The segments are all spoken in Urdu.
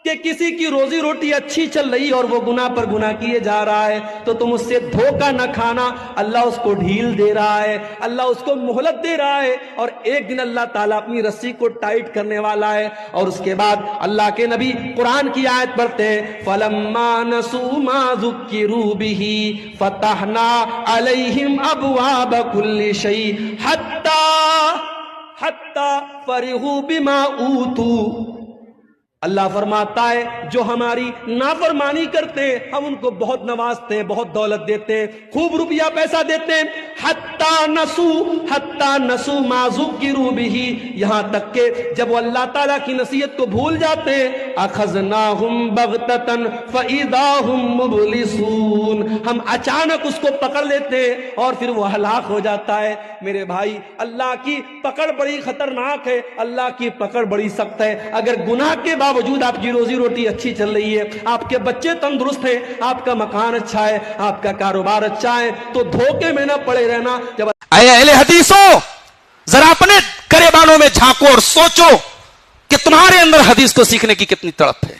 کہ کسی کی روزی روٹی اچھی چل رہی اور وہ گناہ پر گناہ کیے جا رہا ہے تو تم اس سے دھوکہ نہ کھانا. اللہ اس کو ڈھیل دے رہا ہے, اللہ اس کو مہلت دے رہا ہے, اور ایک دن اللہ تعالیٰ اپنی رسی کو ٹائٹ کرنے والا ہے. اور اس کے بعد اللہ کے نبی قرآن کی آیت پڑھتے ہیں, فَلَمَّا نَسُوا مَا ذُكِّرُوا بِهِ فَتَحْنَا عَلَيْهِمْ أَبْوَابَ كُلِّ شَيْءٍ حَتَّى فَرِحُوا بِمَا أُوتُوا. اللہ فرماتا ہے جو ہماری نافرمانی کرتے ہیں ہم ان کو بہت نوازتے ہیں, بہت دولت دیتے ہیں, خوب روپیہ پیسہ دیتے ہیں. حتی نسوا ما ذکروا بہ, یہاں تک کہ جب وہ اللہ تعالیٰ کی نصیحت کو بھول جاتے ہیں, اخذناہم بغتۃ فاذا ہم مبلسون, ہم اچانک اس کو پکڑ لیتے ہیں اور پھر وہ ہلاک ہو جاتا ہے. میرے بھائی, اللہ کی پکڑ بڑی خطرناک ہے, اللہ کی پکڑ بڑی سخت ہے. اگر گناہ کے باوجود آپ کی روزی روٹی اچھی چل رہی ہے, آپ کے بچے تندرست ہیں, آپ کا مکان اچھا ہے, آپ کا کاروبار اچھا ہے, تو دھوکے میں نہ پڑے رہنا. جب اے اہل حدیثوں, ذرا اپنے گریبانوں میں جھانکو اور سوچو کہ تمہارے اندر حدیث کو سیکھنے کی کتنی تڑپ ہے.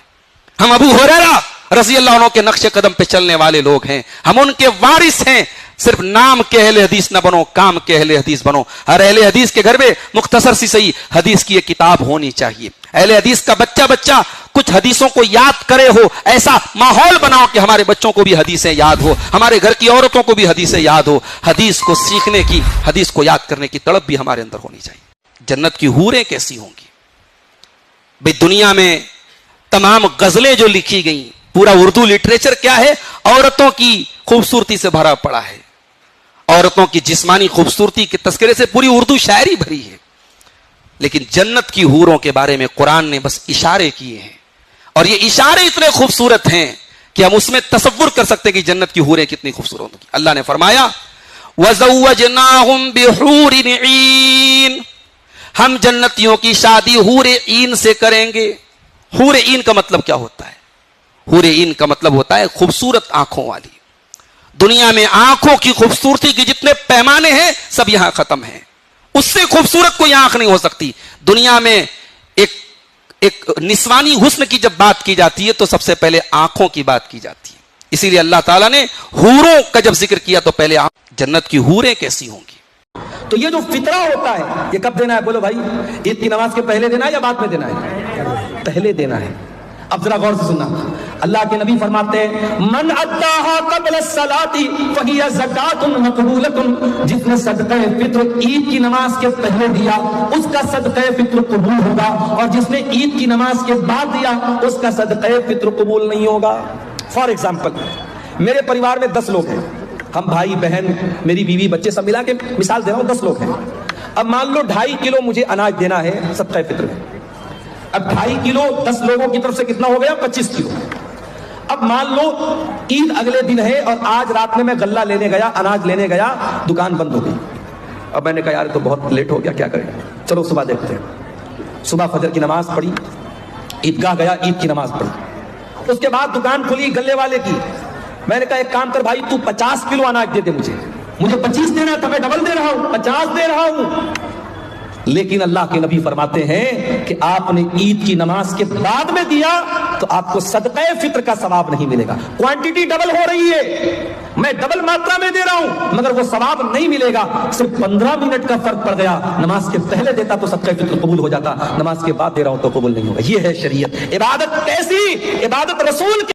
ہم ابو ہریرہ رضی اللہ عنہ کے نقش قدم پہ چلنے والے لوگ ہیں, ہم ان کے وارث ہیں. صرف نام کے اہل حدیث نہ بنو, کام کے اہل حدیث بنو. ہر اہل حدیث کے گھر میں مختصر سی صحیح حدیث کی ایک کتاب ہونی چاہیے. اہل حدیث کا بچہ کچھ حدیثوں کو یاد کرے ہو, ایسا ماحول بناؤ کہ ہمارے بچوں کو بھی حدیثیں یاد ہو, ہمارے گھر کی عورتوں کو بھی حدیثیں یاد ہو. حدیث کو سیکھنے کی, حدیث کو یاد کرنے کی تڑپ بھی ہمارے اندر ہونی چاہیے. جنت کی حوریں کیسی ہوں گی بھئی؟ دنیا میں تمام غزلیں جو لکھی گئیں, پورا اردو لٹریچر کیا ہے, عورتوں کی خوبصورتی سے بھرا پڑا ہے. عورتوں کی جسمانی خوبصورتی کے تذکرے سے پوری اردو شاعری بھری ہے. لیکن جنت کی حوروں کے بارے میں قرآن نے بس اشارے کیے ہیں, اور یہ اشارے اتنے خوبصورت ہیں کہ ہم اس میں تصور کر سکتے ہیں کہ جنت کی حوریں کتنی خوبصورت ہوں گی. اللہ نے فرمایا وَزَوَّجْنَاهُمْ بِحُورٍ عِينٍ, ہم جنتیوں کی شادی حور عین سے کریں گے. حور عین کا مطلب کیا ہوتا ہے؟ حور عین کا مطلب ہوتا ہے خوبصورت آنکھوں والی. دنیا میں آنکھوں کی خوبصورتی کے جتنے پیمانے ہیں سب یہاں ختم ہیں. اس سے خوبصورت کوئی آنکھ نہیں ہو سکتی. دنیا میں ایک نسوانی حسن کی جب بات کی جاتی ہے تو سب سے پہلے آنکھوں کی بات کی جاتی ہے. اسی لیے اللہ تعالیٰ نے حوروں کا جب ذکر کیا تو پہلے جنت کی حوریں کیسی ہوں گی. تو یہ جو فطرہ ہوتا ہے یہ کب دینا ہے؟ بولو بھائی, عید کی نماز کے پہلے دینا ہے یا بعد میں دینا ہے؟ پہلے دینا ہے. اب ذرا غور سے سننا, اللہ کے نبی فرماتے ہیں من اداہا قبل الصلاۃ فہی زکات مقبولۃ, جس نے صدقہ فطر عید کی نماز کے پہلے دیا اس کا صدقہ فطر قبول ہوگا, اور جس نے عید کی نماز کے بعد دیا اس کا صدقہ فطر قبول نہیں ہوگا. فار ایگزامپل, میرے پریوار میں 10 لوگ ہیں, ہم بھائی بہن میری بیوی بچے سب ملا کے مثال دے رہا ہوں 10 لوگ ہیں. اب مان لو 2.5 کلو مجھے اناج دینا ہے صدقہ فطر میں. اب 2.5 کلو 10 لوگوں کی طرف سے کتنا ہو گیا؟ 25 کلو. اب مان لو عید اگلے دن ہے اور آج رات میں غلہ لینے گیا, اناج لینے گیا, دکان بند ہو گئی. اب میں نے کہا یار تو بہت لیٹ ہو گیا, کیا کریں, چلو صبح دیکھتے ہیں. صبح فجر کی نماز پڑھی, عیدگاہ گیا, عید کی نماز پڑھی. اس کے بعد دکان کھلی غلے والے کی. میں نے کہا ایک کام کر بھائی, تو 50 کلو اناج دے دے, مجھے 25 دینا تھا, میں ڈبل دے رہا ہوں, 50 دے رہا ہوں. لیکن اللہ کے نبی فرماتے ہیں کہ آپ نے عید کی نماز کے بعد میں دیا تو آپ کو صدقہ فطر کا ثواب نہیں ملے گا. کوانٹٹی ڈبل ہو رہی ہے, میں ڈبل ماترا میں دے رہا ہوں, مگر وہ ثواب نہیں ملے گا. صرف 15 منٹ کا فرق پڑ گیا. نماز کے پہلے دیتا تو صدقہ فطر قبول ہو جاتا, نماز کے بعد دے رہا ہوں تو قبول نہیں ہوگا. یہ ہے شریعت. عبادت کیسی؟ عبادت رسول